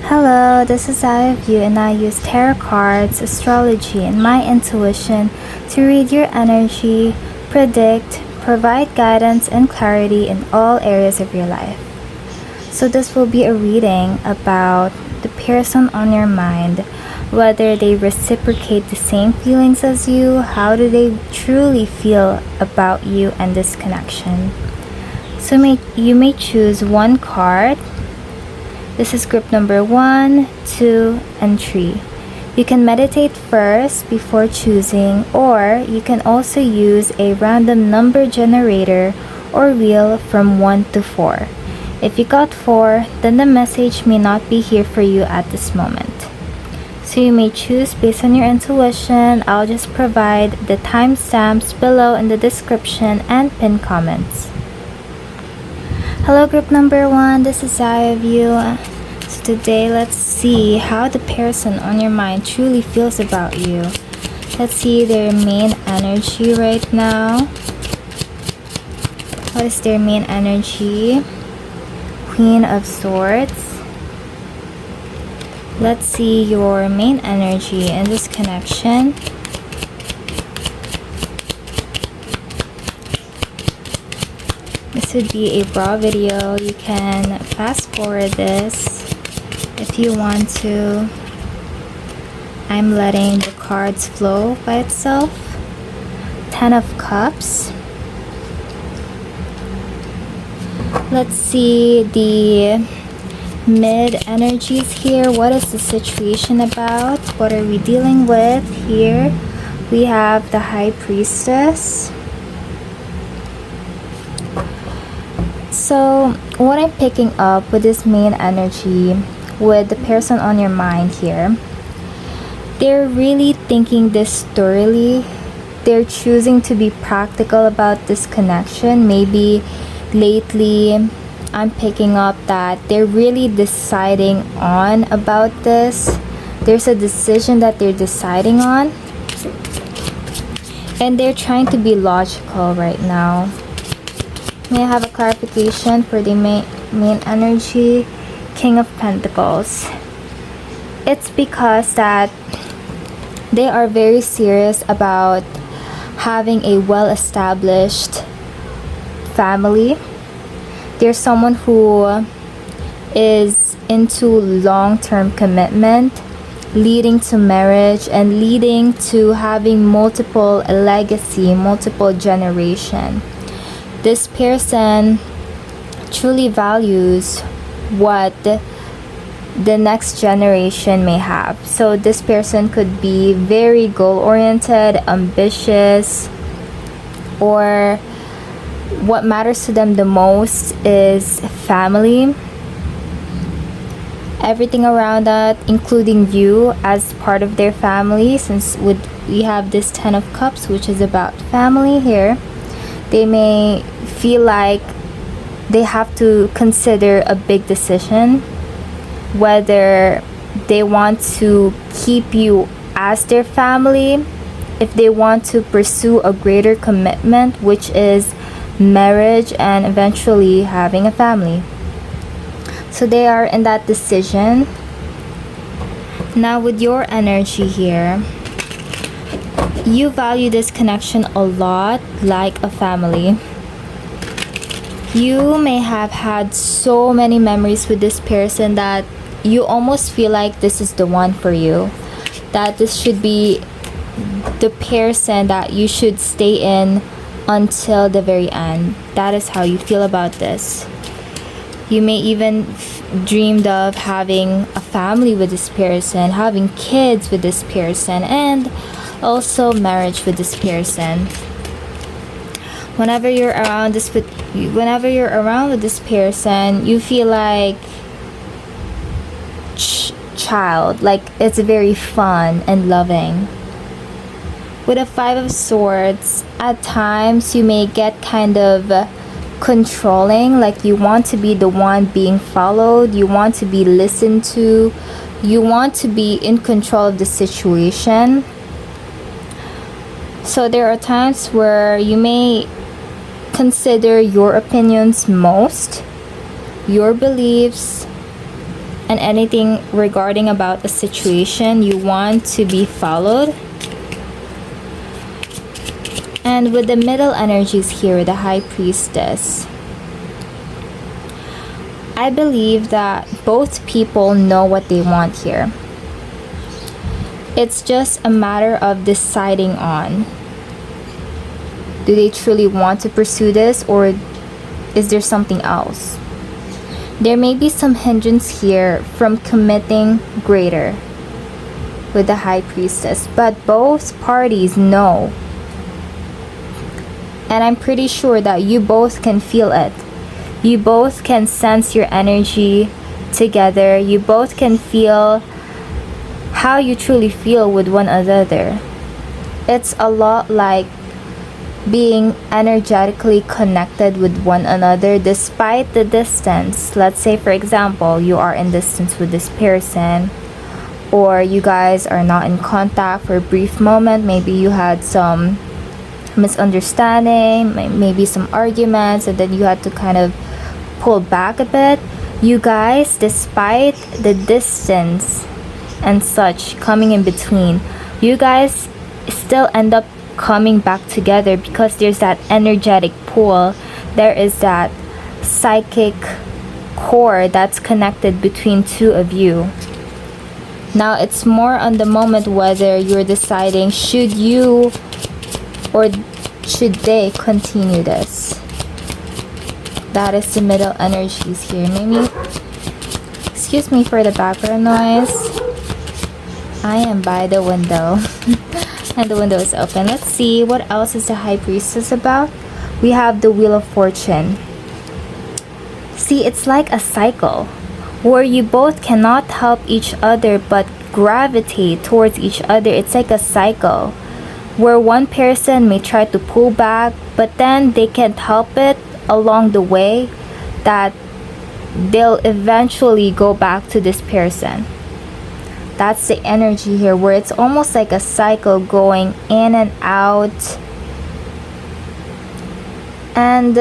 Hello, this is Zahia Veu I, and I use tarot cards, astrology, and my intuition to read your energy, predict, provide guidance and clarity in all areas of your life. So this will be a reading about the person on your mind, whether they reciprocate the same feelings as you, how do they truly feel about you and this connection. So you may choose one card. This is group number 1, 2, and 3. You can meditate first before choosing, or you can also use a random number generator or wheel from 1 to 4. If you got 4, then the message may not be here for you at this moment. So you may choose based on your intuition. I'll just provide the timestamps below in the description and pinned comments. Hello group number 1, this is Zahia Veu. So today let's see how the person on your mind truly feels about you. Let's see their main energy right now. What is their main energy? Queen of Swords. Let's see your main energy in this connection. This would be a raw video. You can fast forward this if you want to. I'm letting the cards flow by itself. 10 of Cups. Let's see the mid energies here. What is the situation about? What are we dealing with here? We have the High Priestess. So what I'm picking up with this main energy, with the person on your mind here, they're really thinking this thoroughly. They're choosing to be practical about this connection. Maybe lately I'm picking up that they're really deciding on about this. There's a decision that they're deciding on, and they're trying to be logical right now. May I have a clarification for the main energy? King of Pentacles. It's because that they are very serious about having a well-established family. They're someone who is into long-term commitment, leading to marriage and leading to having multiple legacy, multiple generation. This person truly values what the next generation may have. So this person could be very goal-oriented, ambitious, or what matters to them the most is family. Everything around that, including you as part of their family, since we have this 10 of Cups, which is about family here. They may feel like they have to consider a big decision, whether they want to keep you as their family, if they want to pursue a greater commitment, which is marriage and eventually having a family. So they are in that decision. Now with your energy here, you value this connection a lot, like a family. You may have had so many memories with this person that you almost feel like this is the one for you, that this should be the person that you should stay in until the very end. That is how you feel about this. You may even dreamed of having a family with this person, having kids with this person, and also marriage with this person. Whenever you're around with this person, you feel like child, like it's very fun and loving. With a 5 of Swords, at times you may get kind of controlling, like you want to be the one being followed, you want to be listened to, you want to be in control of the situation. So there are times where you may consider your opinions most, your beliefs, and anything regarding about a situation you want to be followed. And with the middle energies here, the High Priestess, I believe that both people know what they want here. It's just a matter of deciding on, do they truly want to pursue this, or is there something else? There may be some hindrance here from committing greater with the High Priestess, but both parties know. And I'm pretty sure that you both can feel it. You both can sense your energy together. You both can feel how you truly feel with one another. It's a lot like being energetically connected with one another despite the distance. Let's say, for example, you are in distance with this person, or you guys are not in contact for a brief moment. Maybe you had some misunderstanding, maybe some arguments, and then you had to kind of pull back a bit. You guys, despite the distance and such coming in between, you guys still end up coming back together because there's that energetic pull. There is that psychic core that's connected between two of you. Now it's more on the moment whether you're deciding, should you or should they continue this. That is the middle energies here. Maybe, excuse me for the background noise, I am by the window and the window is open. Let's see what else is the High Priestess about. We have the Wheel of Fortune. See, it's like a cycle where you both cannot help each other but gravitate towards each other. It's like a cycle where one person may try to pull back, but then they can't help it along the way that they'll eventually go back to this person. That's the energy here, where it's almost like a cycle going in and out. And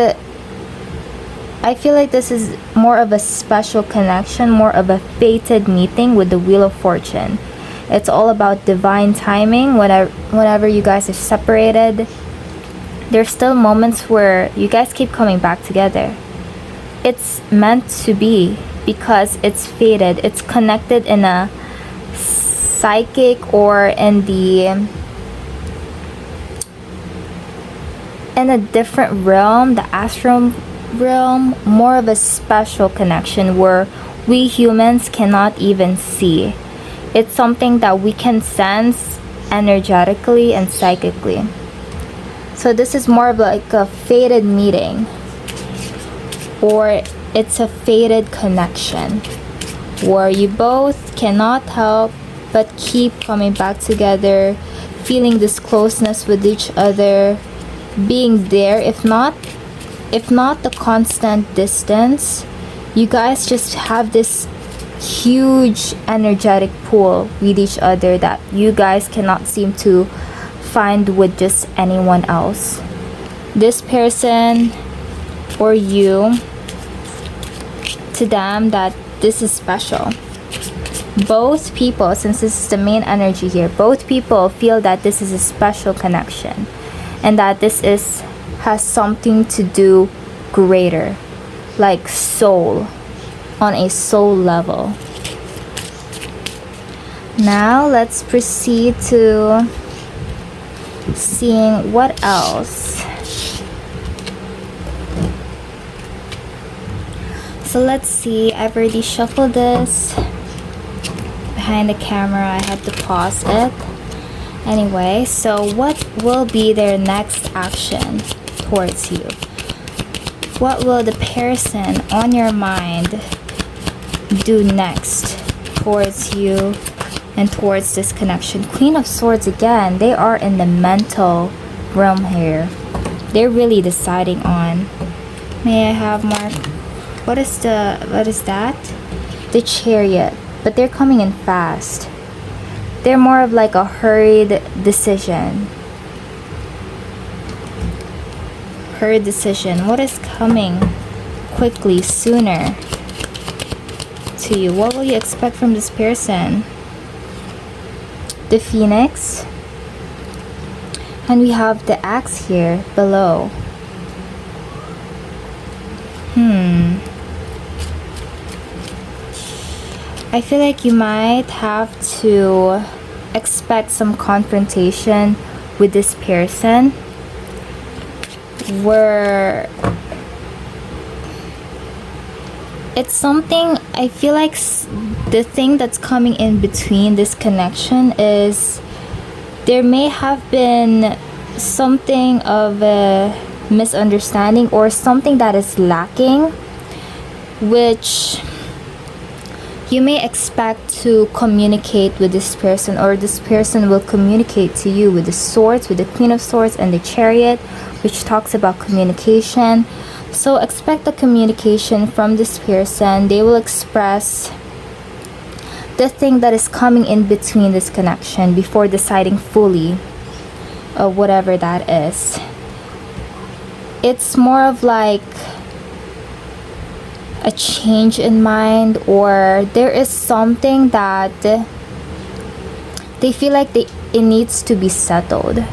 I feel like this is more of a special connection, more of a fated meeting with the Wheel of Fortune. It's all about divine timing. Whenever you guys are separated, there's still moments where you guys keep coming back together. It's meant to be because it's fated. It's connected in a psychic or in a different realm, the astral realm, more of a special connection where we humans cannot even see. It's something that we can sense energetically and psychically. So this is more of like a fated meeting, or it's a fated connection where you both cannot help but keep coming back together, feeling this closeness with each other, being there. If not the constant distance, you guys just have this huge energetic pull with each other that you guys cannot seem to find with just anyone else. This person or you, to them, that this is special. Both people, since this is the main energy here, both people feel that this is a special connection and that this has something to do greater, like soul, on a soul level. Now let's proceed to seeing what else. So let's see, I've already shuffled this behind the camera. I had to pause it. Anyway, so what will be their next action towards you? What will the person on your mind do next towards you and towards this connection? Queen of Swords again. They are in the mental realm here. They're really deciding on. May I have more? What is that? The Chariot. But they're coming in fast. They're more of like a hurried decision. Hurried decision. What is coming quickly, sooner to to you? What will you expect from this person? The Phoenix. And we have the Axe here below. I feel like you might have to expect some confrontation with this person, where it's something, I feel like the thing that's coming in between this connection is there may have been something of a misunderstanding or something that is lacking, which you may expect to communicate with this person, or this person will communicate to you with the Swords, with the Queen of Swords and the Chariot, which talks about communication. So expect a communication from this person. They will express the thing that is coming in between this connection before deciding fully whatever that is. It's more of like a change in mind, or there is something that they feel like it needs to be settled.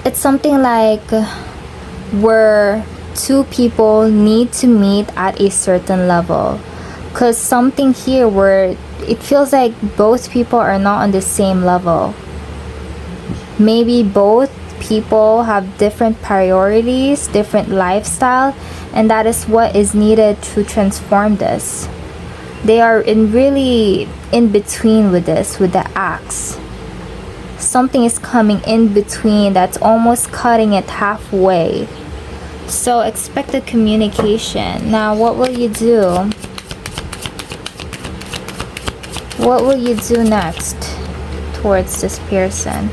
It's something like where two people need to meet at a certain level, because something here where it feels like both people are not on the same level. Maybe both people have different priorities, different lifestyle, and that is what is needed to transform this. They are really in between with this, with the Axe. Something is coming in between that's almost cutting it halfway. So expect the communication. Now, what will you do? What will you do next towards this person?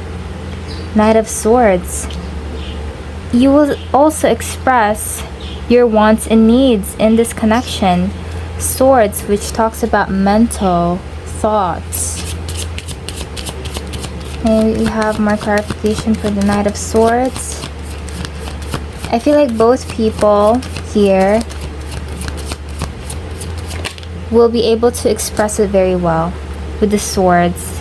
Knight of Swords. You will also express your wants and needs in this connection. Swords, which talks about mental thoughts. And we have more clarification for the Knight of Swords. I feel like both people here will be able to express it very well with the Swords.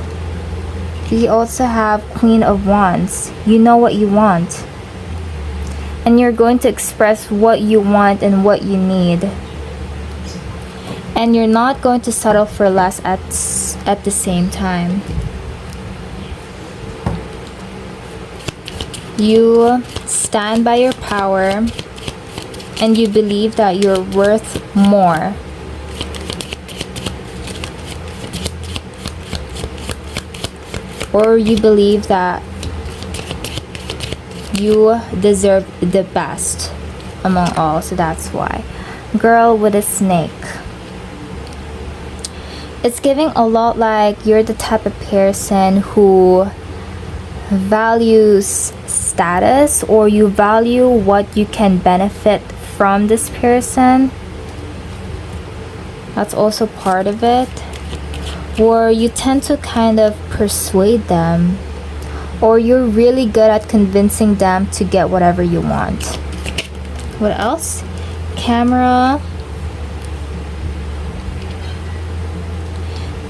We also have Queen of Wands. You know what you want, and you're going to express what you want and what you need, and you're not going to settle for less at the same time. You stand by your power, and you believe that you're worth more. Or you believe that you deserve the best among all, so that's why. Girl with a snake. It's giving a lot like you're the type of person who values status, or you value what you can benefit from this person. That's also part of it. Or you tend to kind of persuade them, or you're really good at convincing them to get whatever you want. What else? Camera.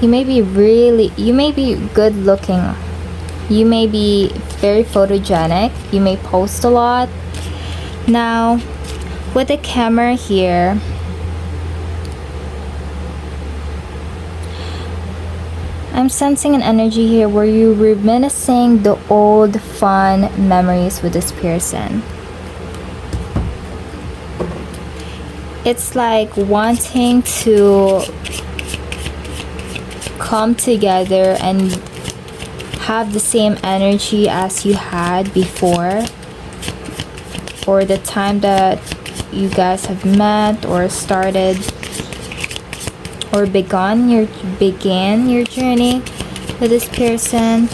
You may be good looking. You may be very photogenic. You may post a lot. Now, with the camera here, I'm sensing an energy here where you're reminiscing the old fun memories with this person. It's like wanting to come together and have the same energy as you had before, or the time that you guys have met or started or began your journey with this person.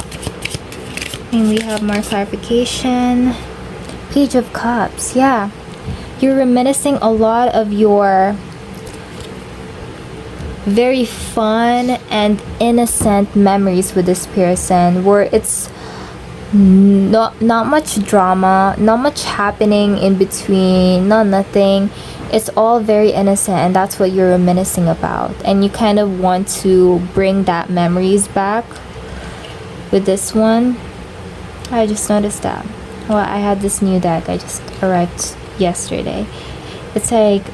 And we have more clarification. Page of Cups. Yeah, you're reminiscing a lot of your very fun and innocent memories with this person, where it's not much drama, not much happening in between, nothing. It's all very innocent, and that's what you're reminiscing about, and you kind of want to bring that memories back with this one. I just noticed that. Well, I had this new deck, I just arrived yesterday. It's like,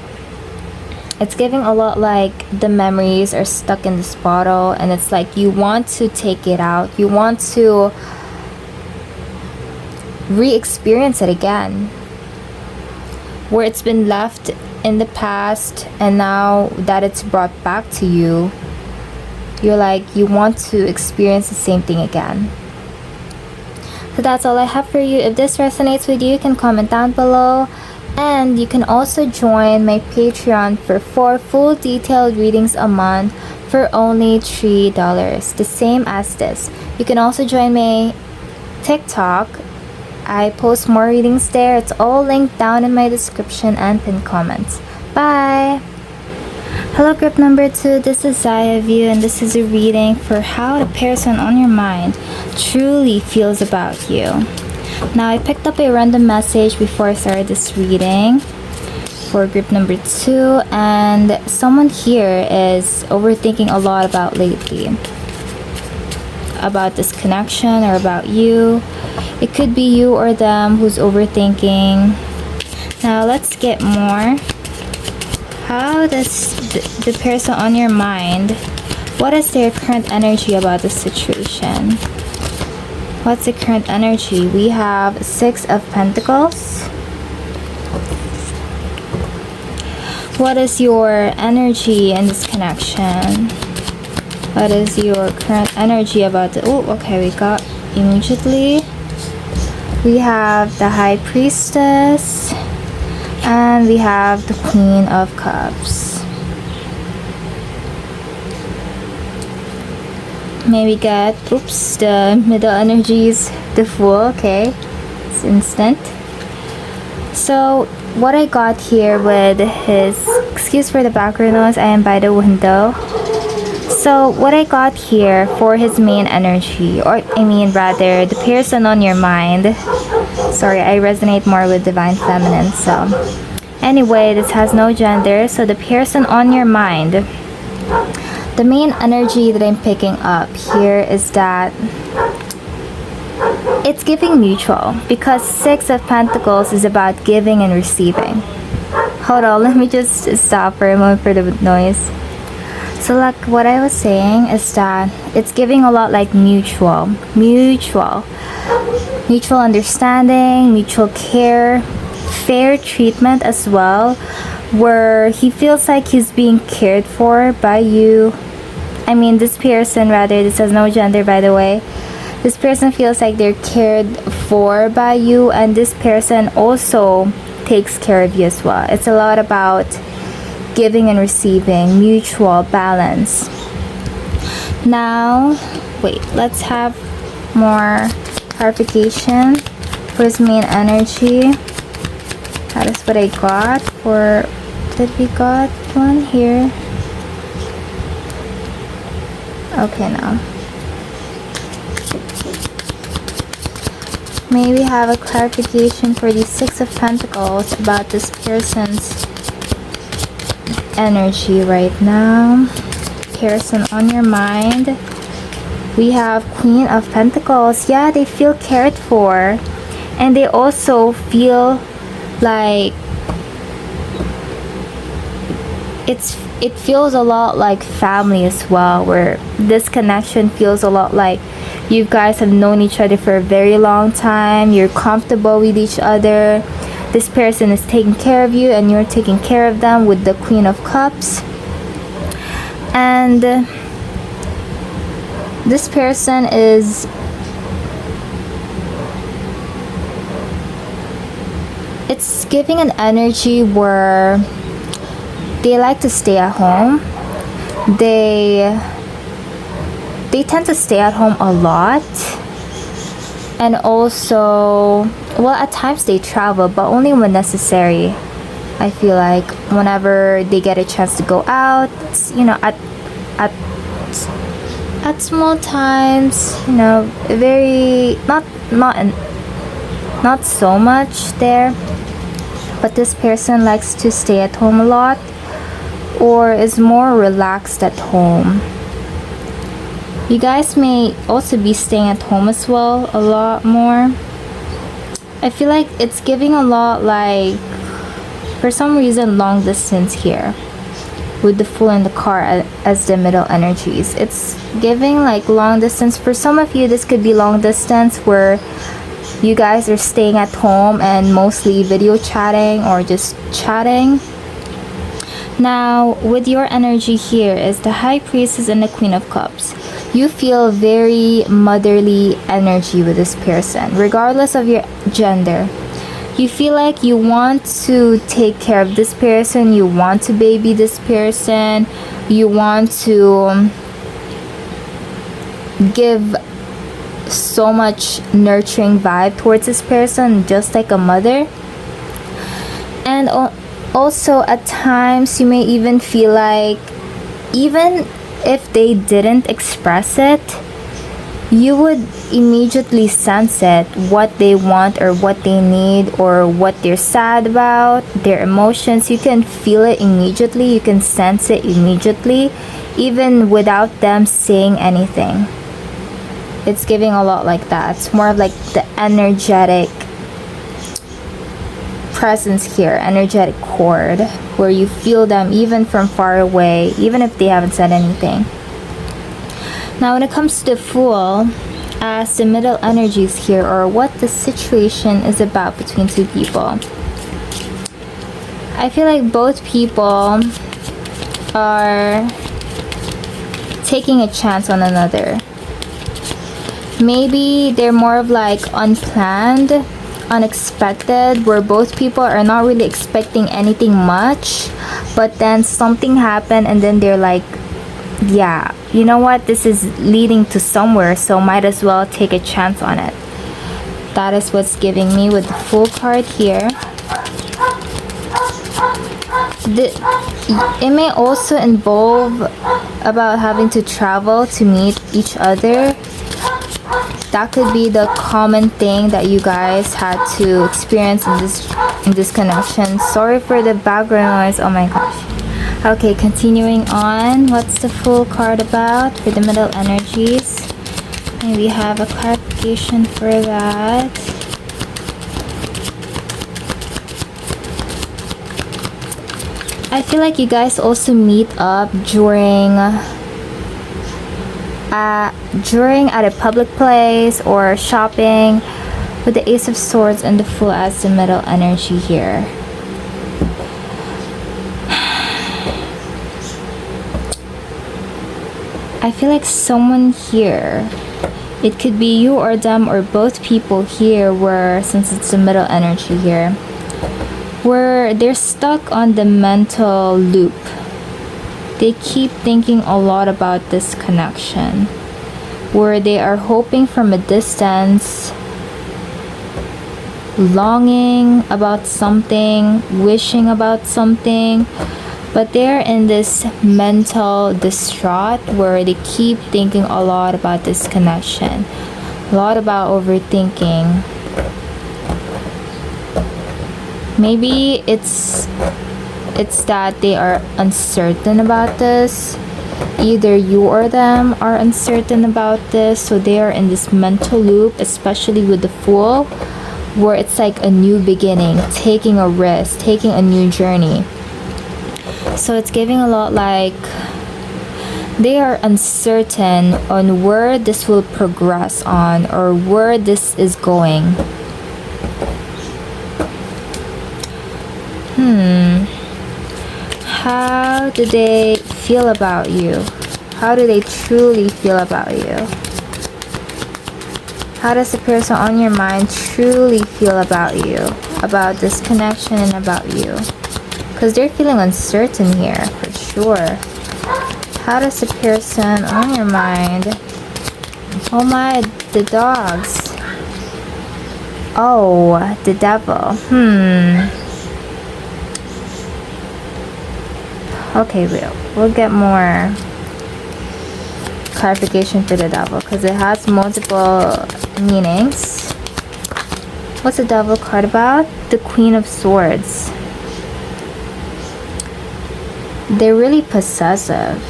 it's giving a lot like the memories are stuck in this bottle, and it's like you want to take it out, you want to re-experience it again, where it's been left in the past, and now that it's brought back to you, you're like, you want to experience the same thing again. So that's all I have for you. If this resonates with you, you can comment down below, and you can also join my Patreon for 4 full detailed readings a month for only $3, the same as this. You can also join my TikTok. I post more readings there. It's all linked down in my description and pinned comments. Bye! Hello group number 2, this is Zahia Veu, and this is a reading for how the person on your mind truly feels about you. Now, I picked up a random message before I started this reading for group number 2, and someone here is overthinking a lot about lately. About this connection or about you. It could be you or them who's overthinking. Now let's get more. How does the person on your mind, what is their current energy about the situation? What's the current energy? We have 6 of Pentacles. What is your energy in this connection? What is your current energy about the... Oh, okay, we got immediately. We have the High Priestess. And we have the Queen of Cups. Maybe get... Oops, the middle energies, the Fool, okay. It's instant. So, what I got here with his... Excuse for the background noise, I am by the window. So what I got here for his main energy, or I mean rather the person on your mind, sorry, I resonate more with Divine Feminine, so anyway, this has no gender. So the person on your mind, the main energy that I'm picking up here is that it's giving mutual, because 6 of Pentacles is about giving and receiving. Hold on, let me just stop for a moment for the noise. So like what I was saying is that it's giving a lot like mutual understanding, mutual care, fair treatment as well, where he feels like he's being cared for by you. I mean, this person, rather, this has no gender by the way, this person feels like they're cared for by you, and this person also takes care of you as well. It's a lot about giving and receiving, mutual balance. Now, wait, let's have more clarification for his main energy. That is what I got for... Did we got one here? Okay, now. Maybe have a clarification for the 6 of Pentacles about this person's energy right now. Person on your mind. We have Queen of Pentacles. Yeah, they feel cared for, and they also feel like it feels a lot like family as well, where this connection feels a lot like you guys have known each other for a very long time. You're comfortable with each other. This person is taking care of you, and you're taking care of them with the Queen of Cups. And this person is... It's giving an energy where they like to stay at home. They tend to stay at home a lot. And also, well, at times they travel, but only when necessary. I feel like whenever they get a chance to go out, you know, at small times, you know, very not so much there, but this person likes to stay at home a lot or is more relaxed at home. You guys may also be staying at home as well a lot more. I feel like it's giving a lot, like, for some reason, long distance here with the Fool and the Car as the middle energies. It's giving like long distance. For some of you, this could be long distance where you guys are staying at home and mostly video chatting or just chatting. Now, with your energy here is the High Priestess and the Queen of Cups. You feel very motherly energy with this person, regardless of your gender. You feel like you want to take care of this person, you want to baby this person, you want to give so much nurturing vibe towards this person, just like a mother. And also at times you may even feel like, even if they didn't express it, you would immediately sense it, what they want or what they need or what they're sad about, their emotions. You can feel it immediately, you can sense it immediately, even without them saying anything. It's giving a lot like that. It's more of like the energetic presence here, energetic cord, where you feel them even from far away, even if they haven't said anything. Now when it comes to the Fool as the middle energies here, or what the situation is about between two people, I feel like both people are taking a chance on another. Maybe they're more of like unplanned, unexpected, where both people are not really expecting anything much, but then something happened and then they're like, yeah, you know what, this is leading to somewhere, so might as well take a chance on it. That is what's giving me with the Fool card here. It may also involve about having to travel to meet each other. That could be the common thing that you guys had to experience in this connection. Sorry for the background noise. Oh my gosh. Okay, continuing on. What's the Fool card about for the middle energies? And we have a clarification for that. I feel like you guys also meet up during at a public place or shopping, with the Ace of Swords and the Fool as the middle energy here. I feel like someone here, it could be you or them or both people here, where, since it's the middle energy here, where they're stuck on the mental loop. They keep thinking a lot about this connection, where they are hoping from a distance, longing about something, wishing about something, but they're in this mental distraught where they keep thinking a lot about this connection, a lot about overthinking. Maybe it's that they are uncertain about this. Either you or them are uncertain about this, so they are in this mental loop, especially with the Fool, where it's like a new beginning, taking a risk, taking a new journey. So it's giving a lot like they are uncertain on where this will progress on or where this is going. How do they feel about you? How do they truly feel about you? How does the person on your mind truly feel about you, about this connection and about you? Because they're feeling uncertain here, for sure. How does the person on your mind... Oh my, the dogs. Oh, the devil. Okay, we'll get more clarification for the devil, because it has multiple meanings. What's the devil card about? The Queen of Swords. They're really possessive.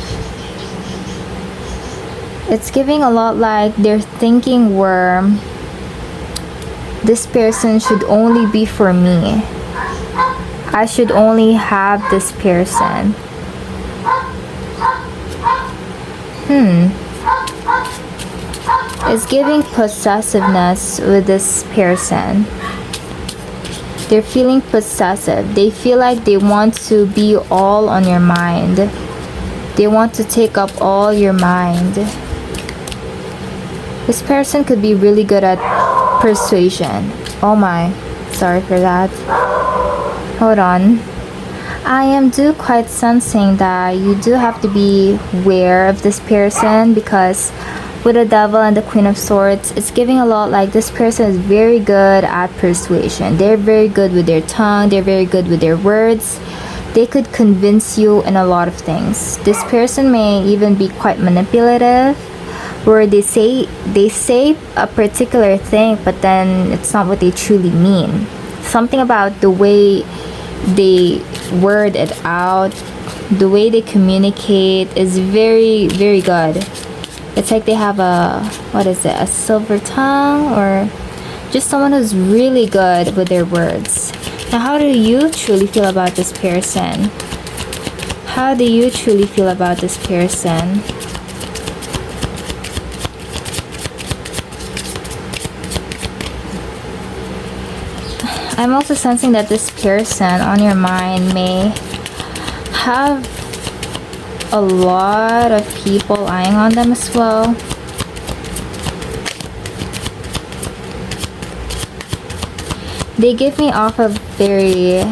It's giving a lot like they're thinking where this person should only be for me. I should only have this person. It's giving possessiveness with this person. They're feeling possessive. They feel like they want to be all on your mind. They want to take up all your mind. This person could be really good at persuasion. Oh my, sorry for that. Hold on. I do quite sensing that you do have to be aware of this person, because with the devil and the Queen of Swords, it's giving a lot like this person is very good at persuasion. They're very good with their tongue. They're very good with their words. They could convince you in a lot of things. This person may even be quite manipulative, where they say a particular thing, but then it's not what they truly mean. Something about the way they word it out, the way they communicate is very, very good. It's like they have a silver tongue, or just someone who's really good with their words. Now, how do you truly feel about this person? How do you truly feel about this person? I'm also sensing that this person on your mind may have a lot of people eyeing on them as well. They give me off a very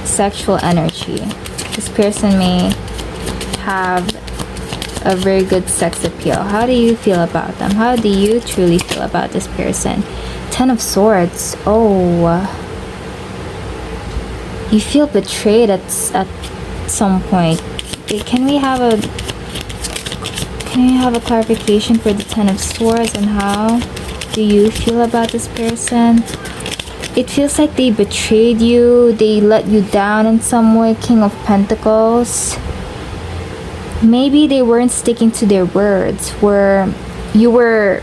sexual energy. This person may have a very good sex appeal. How do you feel about them? How do you truly feel about this person? Ten of Swords. Oh, you feel betrayed at some point. Can we have a clarification for the Ten of Swords, and how do you feel about this person? It feels like they betrayed you. They let you down in some way. King of Pentacles. Maybe they weren't sticking to their words, where you were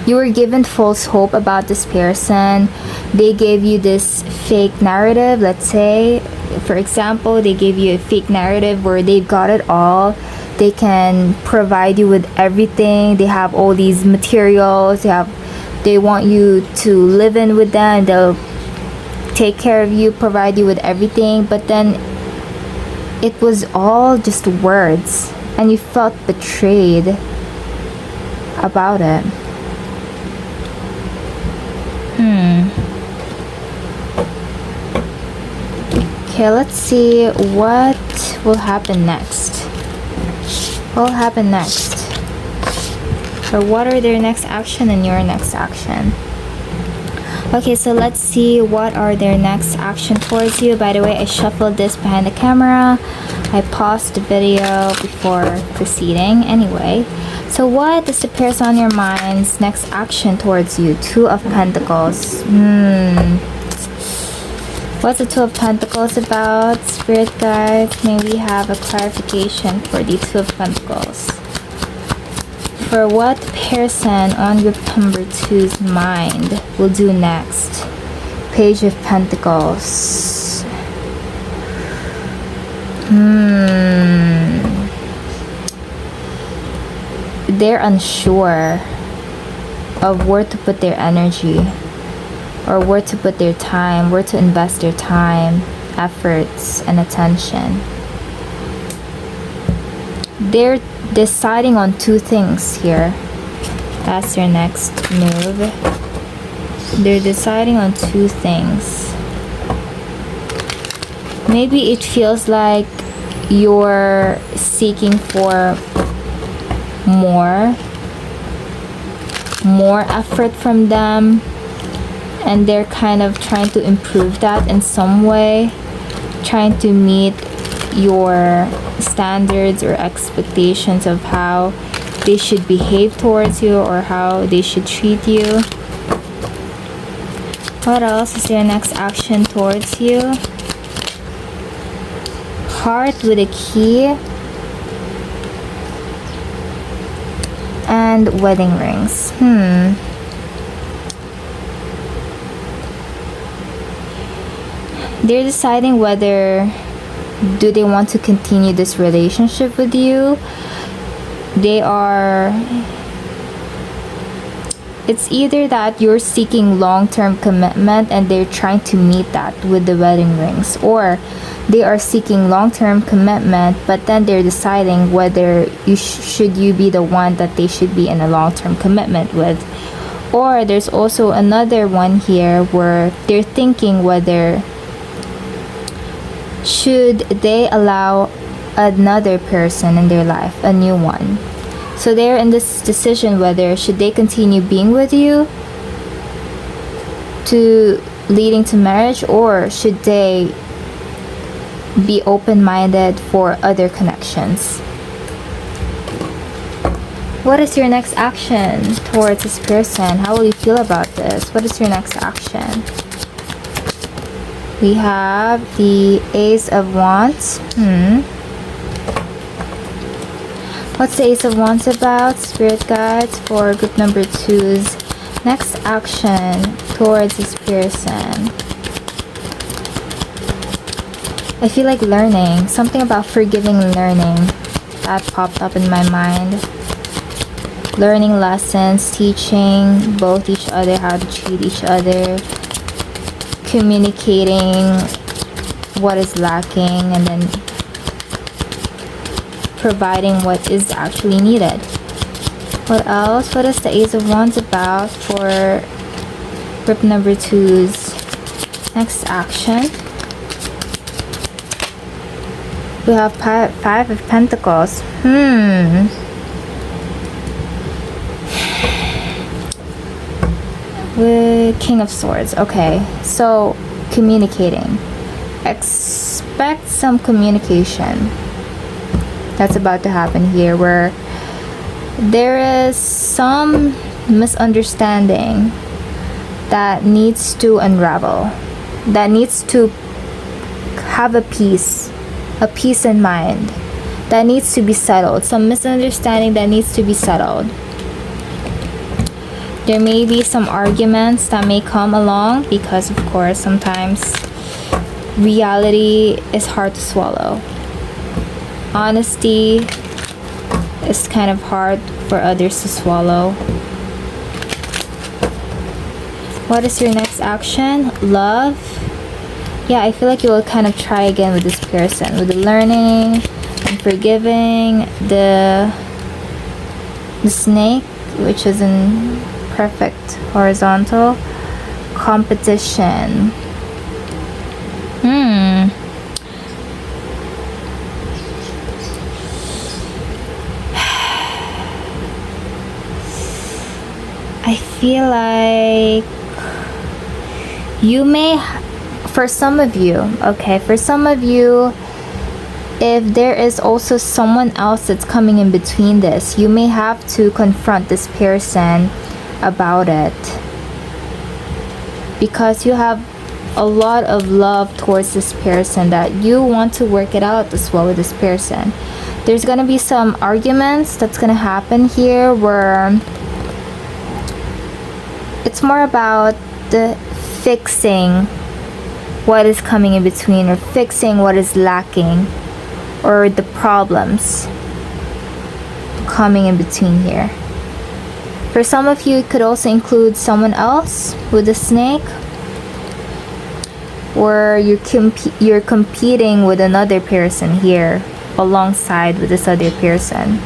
given false hope about this person. They gave you this fake narrative. Let's say, for example, they gave you a fake narrative where they've got it all. They can provide you with everything. They have all these materials. They want you to live in with them. They'll take care of you, provide you with everything. But then it was all just words, and you felt betrayed about it. Okay, let's see what will happen next. What will happen next? Or what are their next action and your next action? Okay, so let's see what are their next action towards you. By the way, I shuffled this behind the camera. I paused the video before proceeding. Anyway, so what is the person on your mind's next action towards you? Two of Pentacles. What's the Two of Pentacles about? Spirit guides, may we have a clarification for the Two of Pentacles? For what person on your number 2's mind will do next? Page of Pentacles. They're unsure of where to put their energy, or where to put their time, where to invest their time, efforts, and attention. They're deciding on two things here. That's their next move. They're deciding on two things. Maybe it feels like you're seeking for more effort from them, and they're kind of trying to improve that in some way, trying to meet your standards or expectations of how they should behave towards you or how they should treat you. What else is their next action towards you? Heart with a key. And wedding rings. They're deciding whether do they want to continue this relationship with you. It's either that you're seeking long-term commitment and they're trying to meet that with the wedding rings, or they are seeking long-term commitment but then they're deciding whether should you be the one that they should be in a long-term commitment with. Or there's also another one here where they're thinking whether should they allow another person in their life, a new one. So they're in this decision whether should they continue being with you to leading to marriage, or should they be open-minded for other connections. What is your next action towards this person? How will you feel about this? What is your next action? We have the Ace of Wands. What's the Ace of Wands about? Spirit guides for group number 2's next action towards this person. I feel like learning. Something about forgiving and learning. That popped up in my mind. Learning lessons, teaching both each other how to treat each other. Communicating what is lacking and then providing what is actually needed. What else? What is the Ace of Wands about for group number 2's next action? We have Five of Pentacles. With King of Swords. Okay, so communicating. Expect some communication that's about to happen here, where there is some misunderstanding that needs to unravel, that needs to have a peace in mind, that needs to be settled, some misunderstanding that needs to be settled. There may be some arguments that may come along because, of course, sometimes reality is hard to swallow. Honesty is kind of hard for others to swallow. What is your next action? Love. Yeah, I feel like you will kind of try again with this person, with the learning and forgiving. The snake, which is in perfect horizontal. Competition. I feel like you may, for some of you, if there is also someone else that's coming in between this, you may have to confront this person about it, because you have a lot of love towards this person that you want to work it out as well with this person. There's gonna be some arguments that's gonna happen here where it's more about the fixing what is coming in between, or fixing what is lacking, or the problems coming in between here. For some of you, it could also include someone else with a snake, or you're competing with another person here alongside with this other person.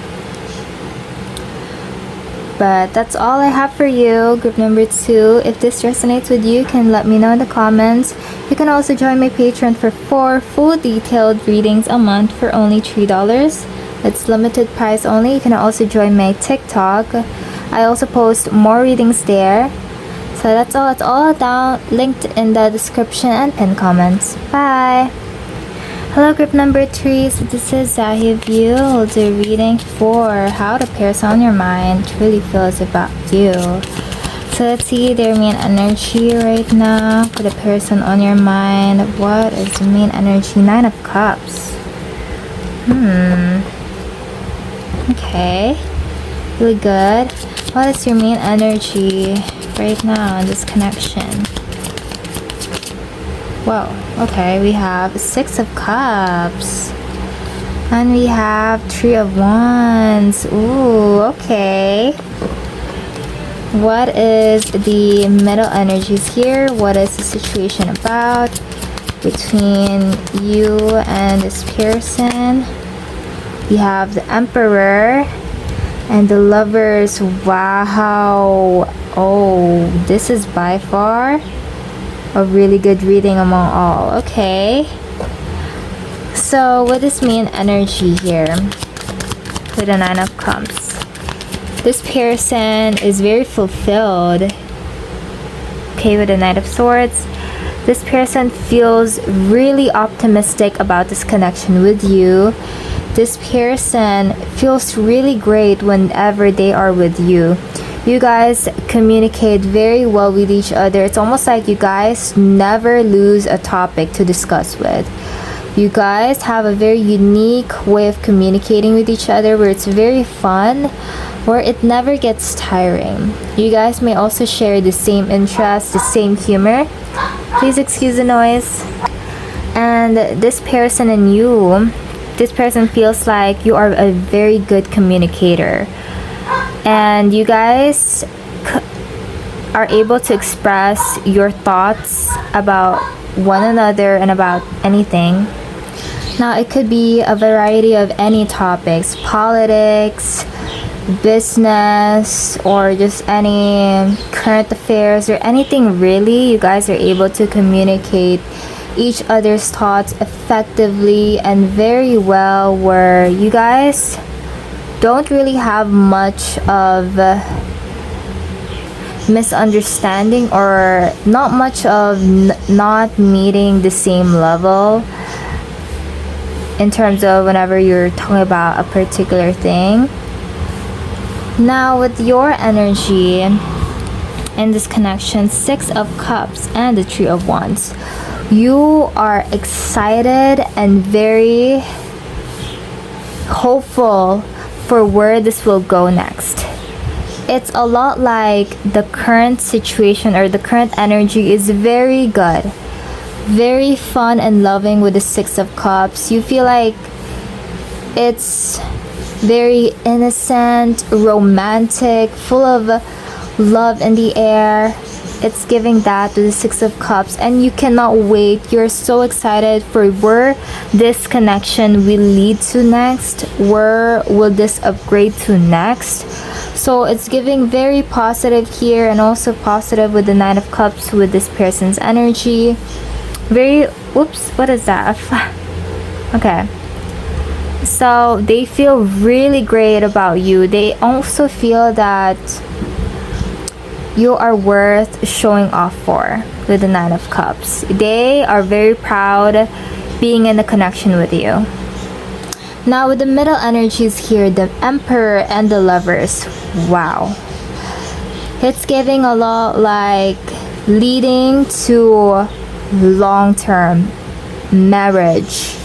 But that's all I have for you, group number 2. If this resonates with you, you can let me know in the comments. You can also join my Patreon for 4 full detailed readings a month for only $3. It's limited price only. You can also join my TikTok. I also post more readings there. So that's all down linked in the description and pinned comments. Bye. Hello group number 3, so this is Zahia Veu. We'll do a reading for how the person on your mind truly feels about you. So let's see their main energy right now for the person on your mind. What is the main energy? 9 of Cups. Okay. Really good. What is your main energy right now in this connection? Whoa. Okay, we have 6 of Cups. And we have 3 of Wands. Ooh, okay. What is the middle energies here? What is the situation about between you and this person? We have the Emperor and the Lovers. Wow. Oh, this is by far a really good reading among all. Okay. So what is main energy here with the 9 of Cups? This person is very fulfilled. Okay, with the Knight of Swords. This person feels really optimistic about this connection with you. This person feels really great whenever they are with you. You guys communicate very well with each other. It's almost like you guys never lose a topic to discuss with. You guys have a very unique way of communicating with each other where it's very fun, where it never gets tiring. You guys may also share the same interests, the same humor. Please excuse the noise. And this person and you, this person feels like you are a very good communicator. And you guys are able to express your thoughts about one another and about anything. Now, it could be a variety of any topics, politics, business, or just any current affairs or anything really. You guys are able to communicate each other's thoughts effectively and very well, where you guys don't really have much of misunderstanding or not much of not meeting the same level in terms of whenever you're talking about a particular thing. Now, with your energy in this connection, 6 of Cups and the 3 of Wands, you are excited and very hopeful for where this will go next. It's a lot like the current situation or the current energy is very good, very fun and loving with the 6 of Cups. You feel like it's very innocent, romantic, full of love in the air. It's giving that to the 6 of Cups, and you cannot wait. You're so excited for where this connection will lead to next. Where will this upgrade to next? So it's giving very positive here, and also positive with the 9 of Cups with this person's energy. Very, oops, what is that? Okay. So they feel really great about you. They also feel that you are worth showing off for with the 9 of Cups. They are very proud being in the connection with you. Now, with the middle energies here, the Emperor and the Lovers. Wow. It's giving a lot like leading to long-term marriage,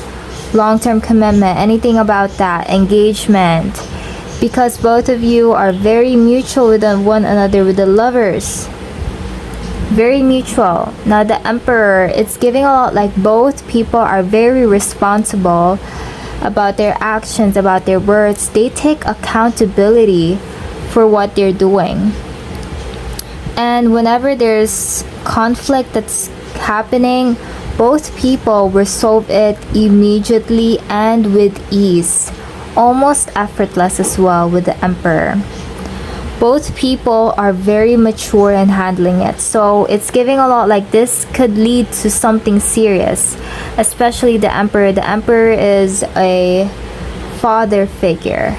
long-term commitment, anything about that, engagement, because both of you are very mutual with one another with the Lovers. Very mutual. Now the Emperor, it's giving a lot like both people are very responsible about their actions, about their words. They take accountability for what they're doing. And whenever there's conflict that's happening, both people resolve it immediately and with ease. Almost effortless as well with the Emperor. Both people are very mature in handling it. So it's giving a lot like this could lead to something serious. Especially the Emperor. The Emperor is a father figure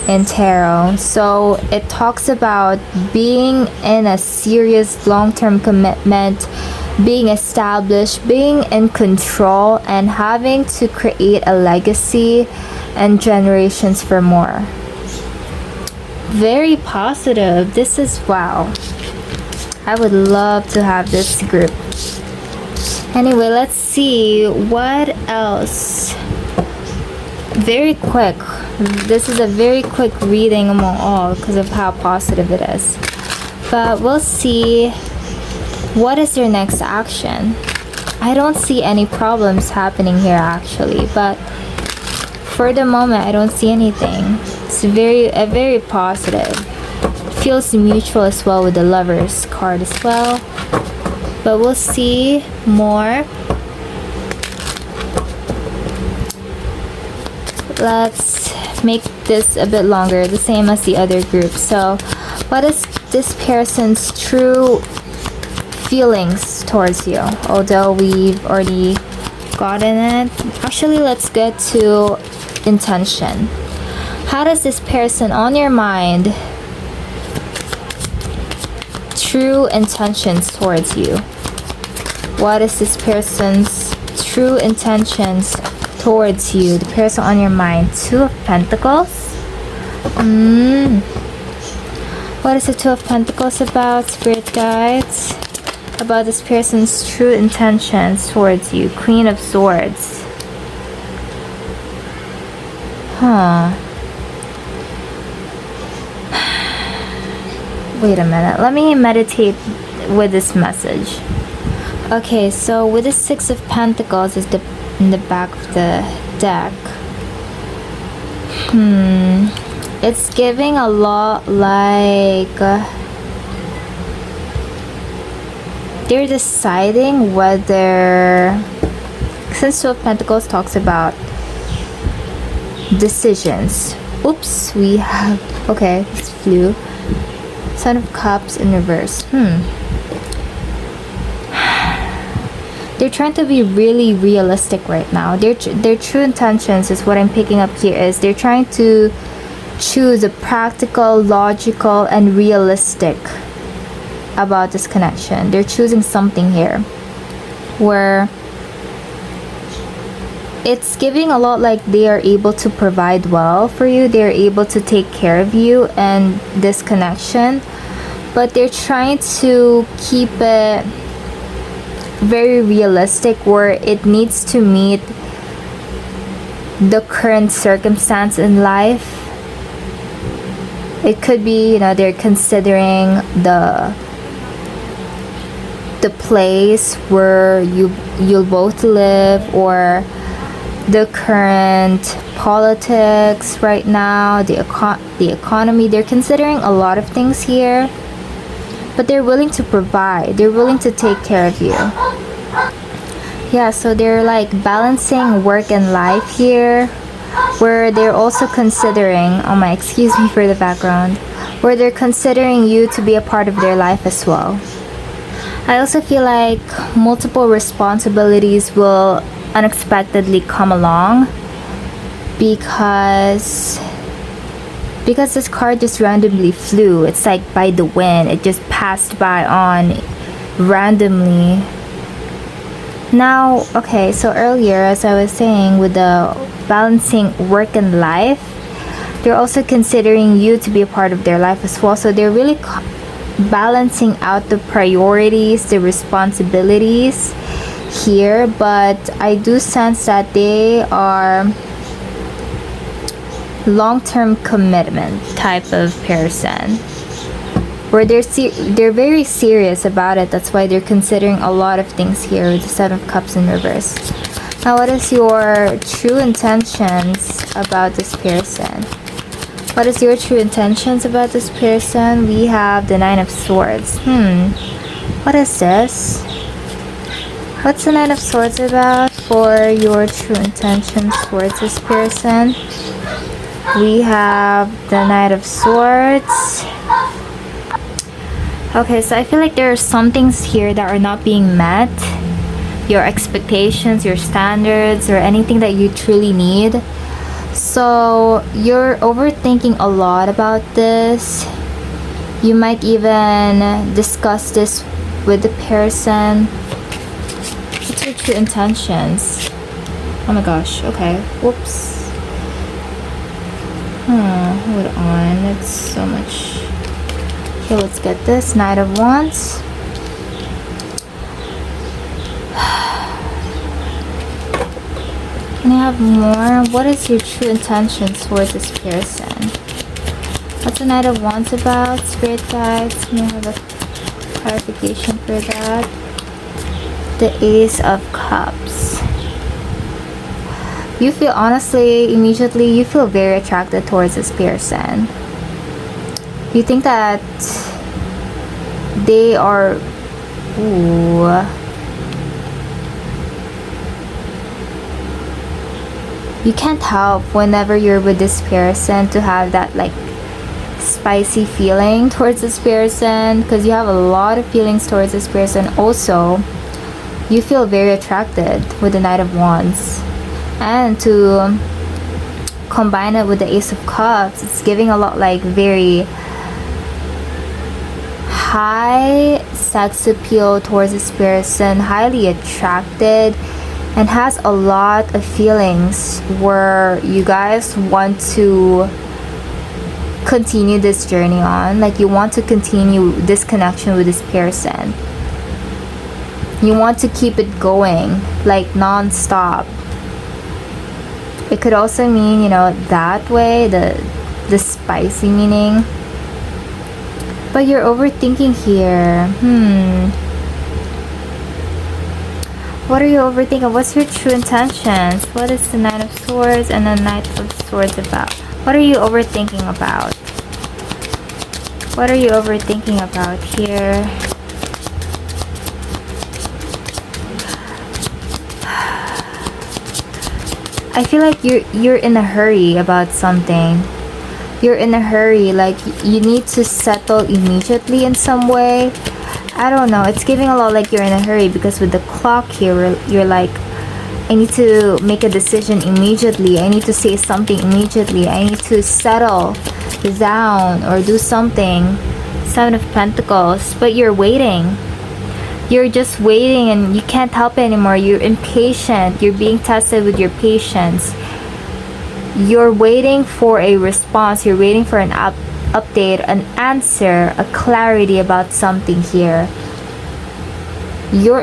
in tarot. So it talks about being in a serious long-term commitment being established, being in control, and having to create a legacy and generations for more. Very positive. This is wow. I would love to have this group. Anyway, let's see what else. Very quick. This is a very quick reading among all because of how positive it is. But we'll see what is your next action. I don't see any problems happening here actually, but for the moment I don't see anything. It's very positive. Feels mutual as well with the Lovers card as well. But we'll see more. Let's make this a bit longer, the same as the other group. So what is this person's true feelings towards you? Although we've already gotten it. Actually, let's get to intention. How does this person on your mind, true intentions towards you? What is this person's true intentions towards you? The person on your mind. Two of Pentacles. What is the Two of Pentacles about, Spirit Guides? About this person's true intentions towards you. Queen of Swords. Wait a minute. Let me meditate with this message. Okay, so with the Six of Pentacles is in the back of the deck. It's giving a lot like they're deciding whether, since Two of Pentacles talks about decisions. Oops, we have, okay, this flew. Son of Cups in reverse. They're trying to be really realistic right now. Their true intentions is what I'm picking up here is they're trying to choose a practical, logical, and realistic about this connection. They're choosing something here where it's giving a lot like they are able to provide well for you. They're able to take care of you and this connection, but they're trying to keep it very realistic where it needs to meet the current circumstance in life. It could be, you know, they're considering the place where you'll both live, or the current politics right now, the economy. They're considering a lot of things here, but they're willing to provide. They're willing to take care of you. Yeah, so they're like balancing work and life here, where they're also considering, oh my, excuse me for the background, where they're considering you to be a part of their life as well. I also feel like multiple responsibilities will unexpectedly come along because this card just randomly flew. It's like by the wind. It just passed by on randomly. Now, okay, so earlier, as I was saying, with the balancing work and life, they're also considering you to be a part of their life as well. So they're really balancing out the priorities, the responsibilities here, but I do sense that they are long-term commitment type of person, where they're very serious about it. That's why they're considering a lot of things here with the Seven of Cups in reverse. Now, what is your true intentions about this person? What is your true intentions about this person? We have the Nine of Swords. What is this? What's the Nine of Swords about for your true intentions towards this person? We have the Knight of Swords. Okay, so I feel like there are some things here that are not being met. Your expectations, your standards, or anything that you truly need. So you're overthinking a lot about this. You might even discuss this with the person. your true intentions? Oh my gosh, okay. Whoops. Hold on. It's so much. Okay, let's get this. Knight of Wands. Can I have more? What is your true intentions towards this person? What's the Knight of Wands about? Spirit guides, can I have a clarification for that? The Ace of Cups. You feel, honestly, immediately, you feel very attracted towards this person. You think that they are... Ooh... You can't help whenever you're with this person to have that like spicy feeling towards this person, because you have a lot of feelings towards this person. Also, you feel very attracted with the Knight of Wands, and to combine it with the Ace of Cups, it's giving a lot like very high sex appeal towards this person, highly attracted, and has a lot of feelings where you guys want to continue this journey on. Like, you want to continue this connection with this person. You want to keep it going, like non-stop. It could also mean, you know, that way, the spicy meaning. But you're overthinking here. What are you overthinking? What's your true intentions? What is the Knight of Swords and the Knight of Swords about? What are you overthinking about? What are you overthinking about here? I feel like you're in a hurry about something. You're in a hurry, like you need to settle immediately in some way. I don't know, it's giving a lot like you're in a hurry, because with the clock here, you're like, I need to make a decision immediately. I need to say something immediately. I need to settle down or do something. Seven of Pentacles. But you're waiting. You're just waiting and you can't help it anymore. You're impatient. You're being tested with your patience. You're waiting for a response. You're waiting for an update, an answer, a clarity about something here. You're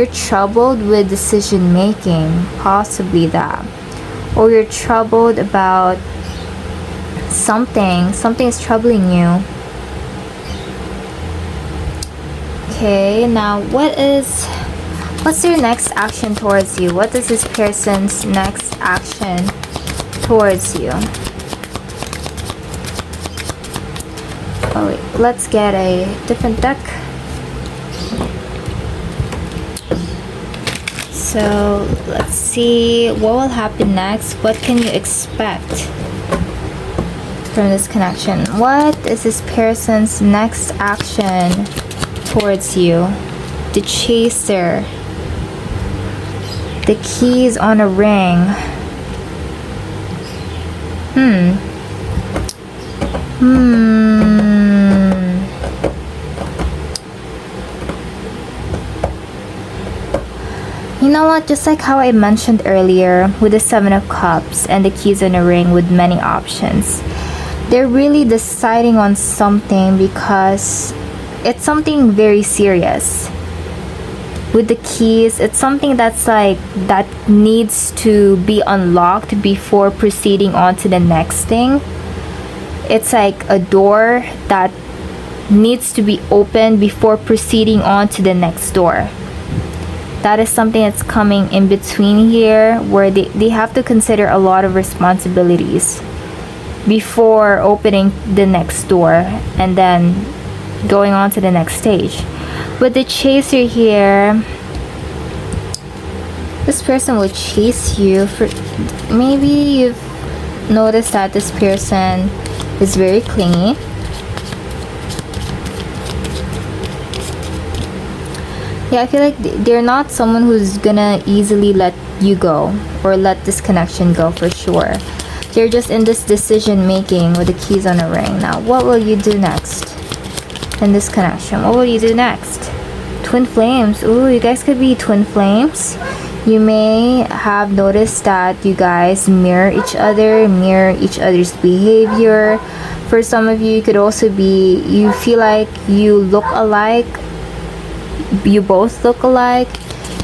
troubled with decision making, possibly that. Or you're troubled about something is troubling you. Okay, now what's your next action towards you? What is this person's next action towards you? Oh wait, let's get a different deck. So let's see what will happen next. What can you expect from this connection? What is this person's next action towards you? The Chaser, the keys on a ring. You know what, just like how I mentioned earlier with the Seven of Cups and the keys on a ring with many options, they're really deciding on something because it's something very serious. With the keys, it's something that's like that needs to be unlocked before proceeding on to the next thing. It's like a door that needs to be opened before proceeding on to the next door. That is something that's coming in between here, where they have to consider a lot of responsibilities before opening the next door and then going on to the next stage. With the Chaser here, this person will chase you for, maybe you've noticed that this person is very clingy. Yeah, I feel like they're not someone who's gonna easily let you go or let this connection go for sure. They're just in this decision making with the keys on a ring. Now, what will you do next? in this connection. What will you do next? Twin flames. Ooh, you guys could be twin flames. You may have noticed that you guys mirror each other's behavior. For some of you, it could also be you feel like you look alike. You both look alike.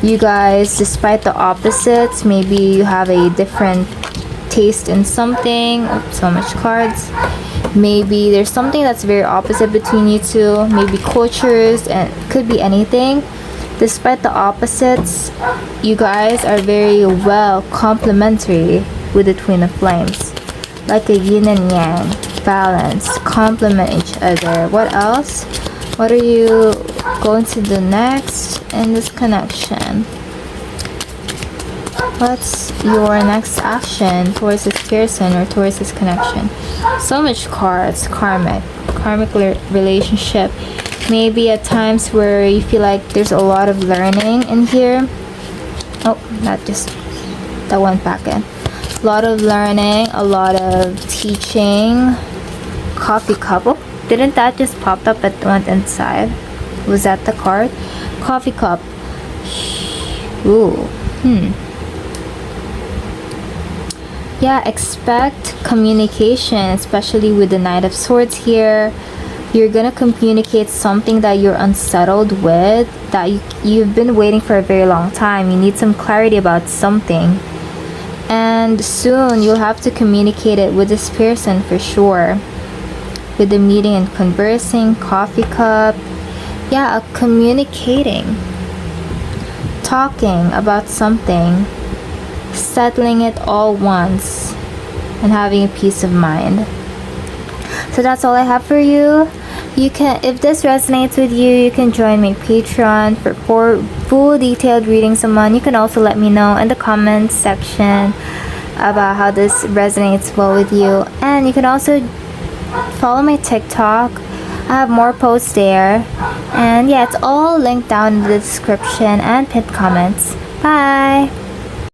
You guys, despite the opposites, maybe you have a different taste in something. Oh, so much cards. Maybe there's something that's very opposite between you two. Maybe cultures, and could be anything. Despite the opposites, you guys are very well complementary with the twin of flames. Like a yin and yang, balance, complement each other. What else? What are you going to do next in this connection? What's your next action towards this person or towards this connection? So much cards. Karmic relationship. Maybe at times where you feel like there's a lot of learning in here. Oh, that went back in. A lot of learning, a lot of teaching. Coffee cup. Oh, didn't that just pop up at went inside? Was that the card? Coffee cup. Ooh. Yeah, expect communication, especially with the Knight of Swords here. You're gonna communicate something that you're unsettled with, that you've been waiting for a very long time. You need some clarity about something, and soon you'll have to communicate it with this person for sure. With the meeting and conversing, coffee cup. Yeah, communicating, talking about something, settling it all once, and having a peace of mind. So that's all I have for you. You can, if this resonates with you, you can join my Patreon for full detailed readings a month. You can also let me know in the comments section about how this resonates well with you, and you can also follow my TikTok. I have more posts there, and yeah, it's all linked down in the description and pinned comments. Bye.